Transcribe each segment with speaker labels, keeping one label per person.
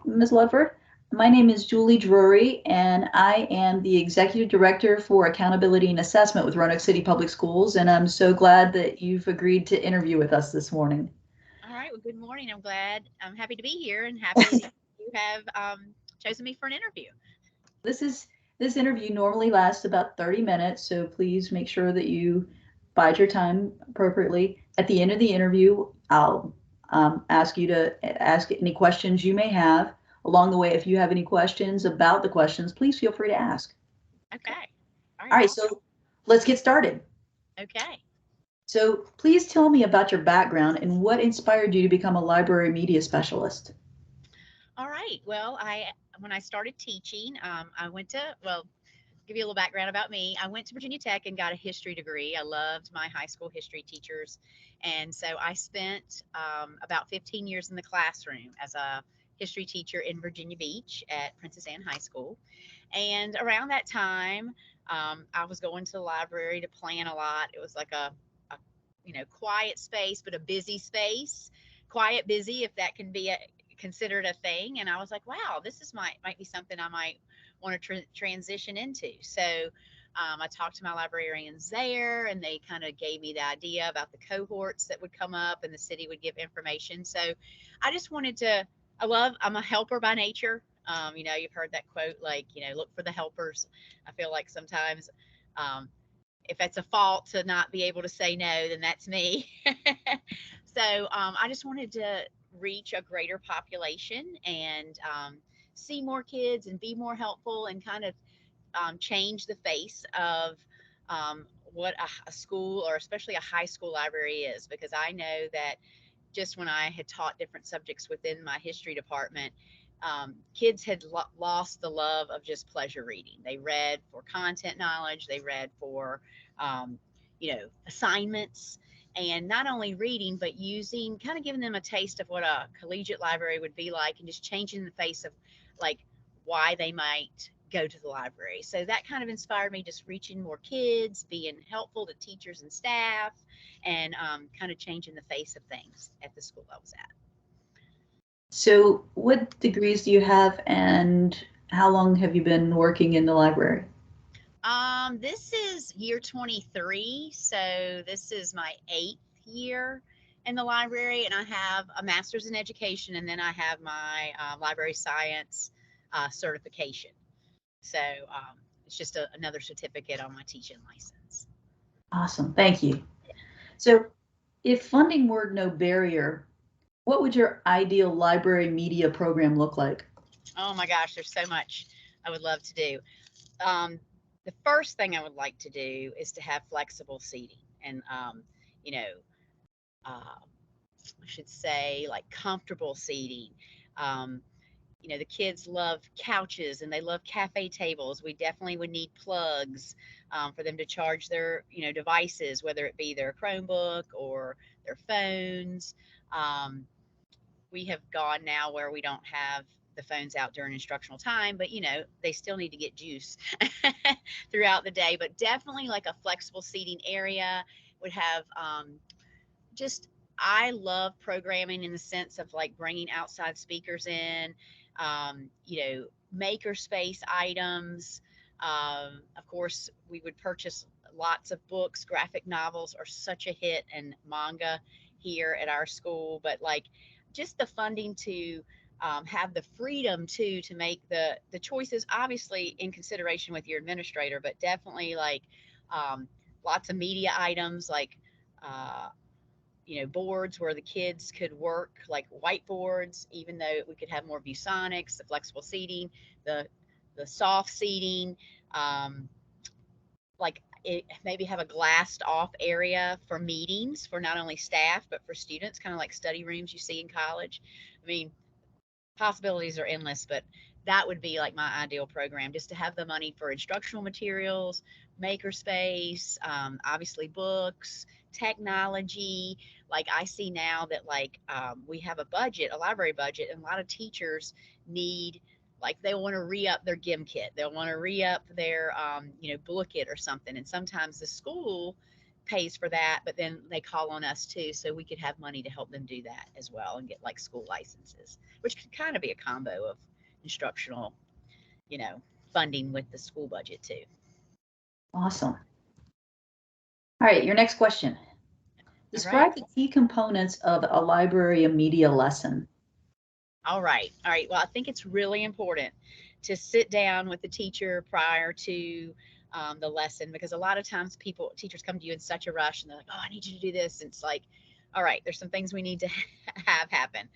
Speaker 1: Ms. Ludford. My name is Julie Drury, and I am the Executive Director for Accountability and Assessment with Roanoke City Public Schools, and I'm so glad that you've agreed to interview with us this morning.
Speaker 2: All right. Well, good morning. I'm happy to be here and happy that you have chosen me for an interview.
Speaker 1: This is this interview normally lasts about 30 minutes, so please make sure that you bide your time appropriately. At the end of the interview, I'll ask you to ask any questions you may have. Along the way, if you have any questions about the questions, please feel free to ask.
Speaker 2: Okay. All
Speaker 1: All
Speaker 2: right.
Speaker 1: right,
Speaker 2: Awesome.
Speaker 1: so let's get started.
Speaker 2: Okay.
Speaker 1: So please tell me about your background and what inspired you to become a library media specialist.
Speaker 2: All right. Well, I when I started teaching, I went to give you a little background about me. I went to Virginia Tech and got a history degree. I loved my high school history teachers, and so I spent about 15 years in the classroom as a history teacher in Virginia Beach at Princess Anne High School. And around that time, I was going to the library to plan a lot. It was like a quiet space, but a busy space. Quiet, busy, if that can be considered a thing. And I was like, wow, this is might be something I might want to transition into. So I talked to my librarians there, and they kind of gave me the idea about the cohorts that would come up, and the city would give information. So I just wanted to. I'm a helper by nature. You've heard that quote, like, look for the helpers. I feel like sometimes, um, if it's a fault to not be able to say no, then that's me. So I just wanted to reach a greater population and see more kids and be more helpful and kind of change the face of what a school or especially a high school library is, because I know that just when I had taught different subjects within my history department, kids had lost the love of just pleasure reading. They read for content knowledge, they read for, assignments, and not only reading, but using, kind of giving them a taste of what a collegiate library would be like and just changing the face of like why they might go to the library. So that kind of inspired me, just reaching more kids, being helpful to teachers and staff, and kind of changing the face of things at the school I was at.
Speaker 1: So, what degrees do you have, and how long have you been working in the library?
Speaker 2: This is year 23, so this is my 8th year in the library, and I have a master's in education, and then I have my library science certification. So it's just another certificate on my teaching license.
Speaker 1: Awesome, thank you. So, if funding were no barrier, what would your ideal library media program look like?
Speaker 2: Oh my gosh, there's so much I would love to do. Um, the first thing I would like to do is to have flexible seating and, you know, uh, I should say like comfortable seating. Um, the kids love couches and they love cafe tables. We definitely would need plugs for them to charge their, devices, whether it be their Chromebook or their phones. Um, we have gone now where we don't have the phones out during instructional time, but they still need to get juice throughout the day. But definitely like a flexible seating area would have just, I love programming in the sense of like bringing outside speakers in, maker space items. Of course, we would purchase lots of books. Graphic novels are such a hit, and manga here at our school. But like, just the funding to have the freedom to make the choices, obviously in consideration with your administrator, but definitely like um, lots of media items like. Uh, boards where the kids could work, like whiteboards, even though we could have more ViewSonics, the flexible seating, the the soft seating, um, like maybe have a glassed off area for meetings for not only staff but for students, kind of like study rooms you see in college. I mean, possibilities are endless, but that would be like my ideal program, just to have the money for instructional materials, makerspace, obviously books, technology. Like I see now that like we have a budget, a library budget, and a lot of teachers need, like they want to re-up their gym kit, they'll want to re-up their book it or something, and sometimes the school pays for that, but then they call on us too, so we could have money to help them do that as well and get like school licenses, which could kind of be a combo of instructional, you know, funding with the school budget too.
Speaker 1: Awesome. All right, your next question.
Speaker 2: All right.
Speaker 1: Describe the key components of a library media lesson.
Speaker 2: All right. All right. Well, I think it's really important to sit down with the teacher prior to the lesson, because a lot of times teachers come to you in such a rush and they're like, oh, I need you to do this. And it's like, all right, there's some things we need to have happen.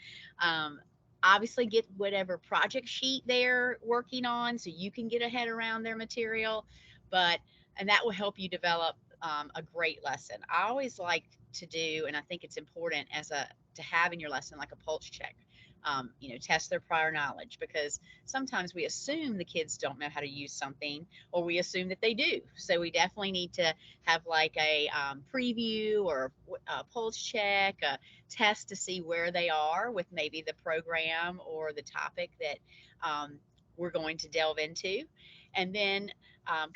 Speaker 2: Um, Obviously, get whatever project sheet they're working on so you can get a head around their material. And that will help you develop a great lesson. I always like to do, and I think it's important to have in your lesson like a pulse check, test their prior knowledge, because sometimes we assume the kids don't know how to use something, or we assume that they do. So we definitely need to have like a preview or a pulse check, a test to see where they are with maybe the program or the topic that we're going to delve into. And then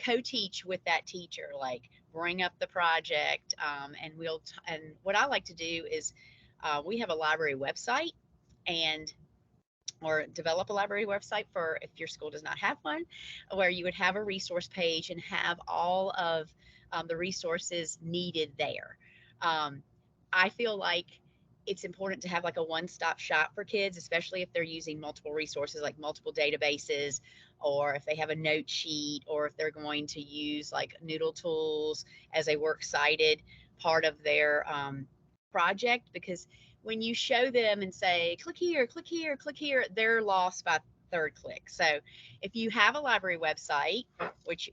Speaker 2: co-teach with that teacher, like bring up the project, and what I like to do is we have a library website, and or develop a library website for if your school does not have one, where you would have a resource page and have all of the resources needed there. Um, I feel like it's important to have like a one-stop shop for kids, especially if they're using multiple resources like multiple databases, or if they have a note sheet, or if they're going to use like Noodle Tools as a works cited part of their project. Because when you show them and say, click here, click here, click here, they're lost by third click. So if you have a library website, which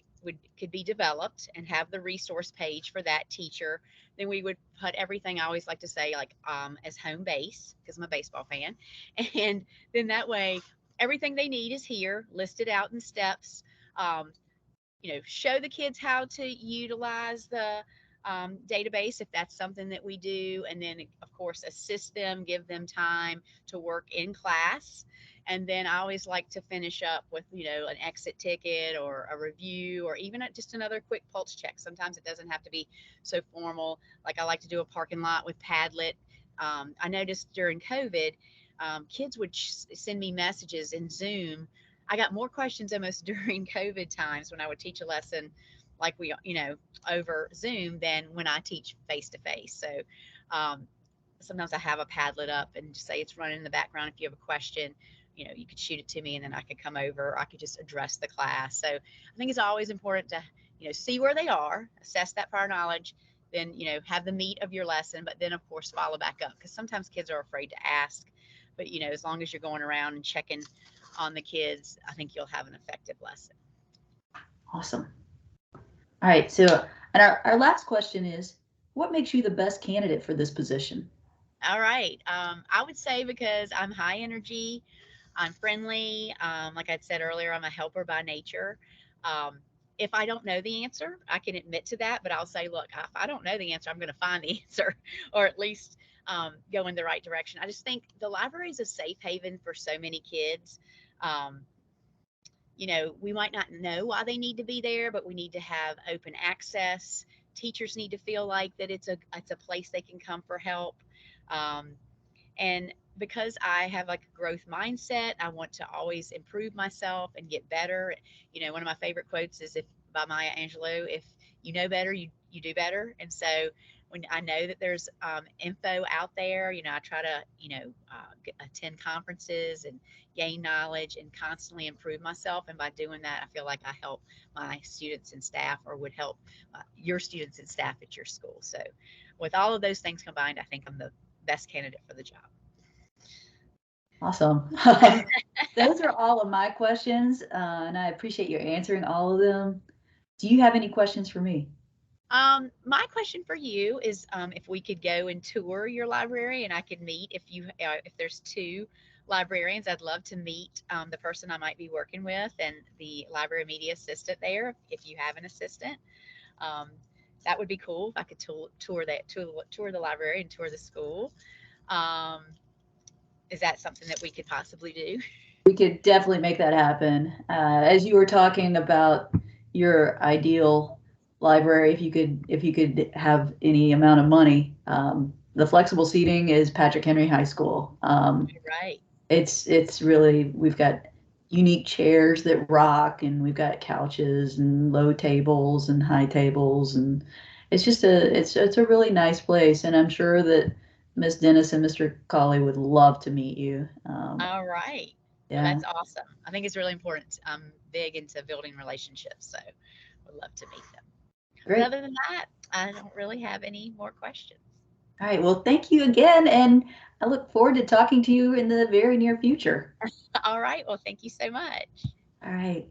Speaker 2: could be developed and have the resource page for that teacher, then we would put everything, I always like to say, like as home base, because I'm a baseball fan. And then that way, everything they need is here, listed out in steps. Um, show the kids how to utilize the database if that's something that we do, and then of course assist them, give them time to work in class. And then I always like to finish up with an exit ticket or a review, or even just another quick pulse check. Sometimes it doesn't have to be so formal. Like I like to do a parking lot with Padlet. I noticed during COVID, kids would send me messages in Zoom. I got more questions almost during COVID times when I would teach a lesson like over Zoom than when I teach face to face. So um, sometimes I have a Padlet up and just say it's running in the background. If you have a question, you could shoot it to me and then I could come over, or I could just address the class. So I think it's always important to, see where they are, assess that prior knowledge, then, have the meat of your lesson, but then of course follow back up, because sometimes kids are afraid to ask. But, as long as you're going around and checking on the kids, I think you'll have an effective lesson.
Speaker 1: Awesome. All right, so and our last question is, what makes you the best candidate for this position?
Speaker 2: All right. I would say because I'm high energy, I'm friendly. Like I said earlier, I'm a helper by nature. Um, if I don't know the answer, I can admit to that, but I'll say, look, if I don't know the answer, I'm going to find the answer, or at least go in the right direction. I just think the library is a safe haven for so many kids. Um, we might not know why they need to be there, but we need to have open access. Teachers need to feel like that it's a place they can come for help. Um, and because I have like a growth mindset, I want to always improve myself and get better. One of my favorite quotes is if by Maya Angelou, if you know better, you do better. And so when I know that there's info out there, I try to, attend conferences and gain knowledge and constantly improve myself. And by doing that, I feel like I help my students and staff, or would help your students and staff at your school. So with all of those things combined, I think I'm the best candidate for the job.
Speaker 1: Awesome. Those are all of my questions, and I appreciate you answering all of them. Do you have any questions for me?
Speaker 2: My question for you is, if we could go and tour your library, and I could meet if there's two librarians, I'd love to meet the person I might be working with and the library media assistant there, if you have an assistant. Um, that would be cool if I could tour the library and tour the school. Um, is that something that we could possibly do?
Speaker 1: We could definitely make that happen. As you were talking about your ideal library if you could have any amount of money. The flexible seating is Patrick Henry High School.
Speaker 2: Right.
Speaker 1: It's really we've got unique chairs that rock, and we've got couches and low tables and high tables, and it's a really nice place, and I'm sure that Miss Dennis and Mr. Colley would love to meet you.
Speaker 2: All right. Well,
Speaker 1: Yeah,
Speaker 2: that's awesome. I think it's really important. I'm big into building relationships, so would love to meet them. But
Speaker 1: great.
Speaker 2: other than that, I don't really have any more questions.
Speaker 1: All right. Well, thank you again, and I look forward to talking to you in the very near future.
Speaker 2: All right. Well, thank you so much.
Speaker 1: All right.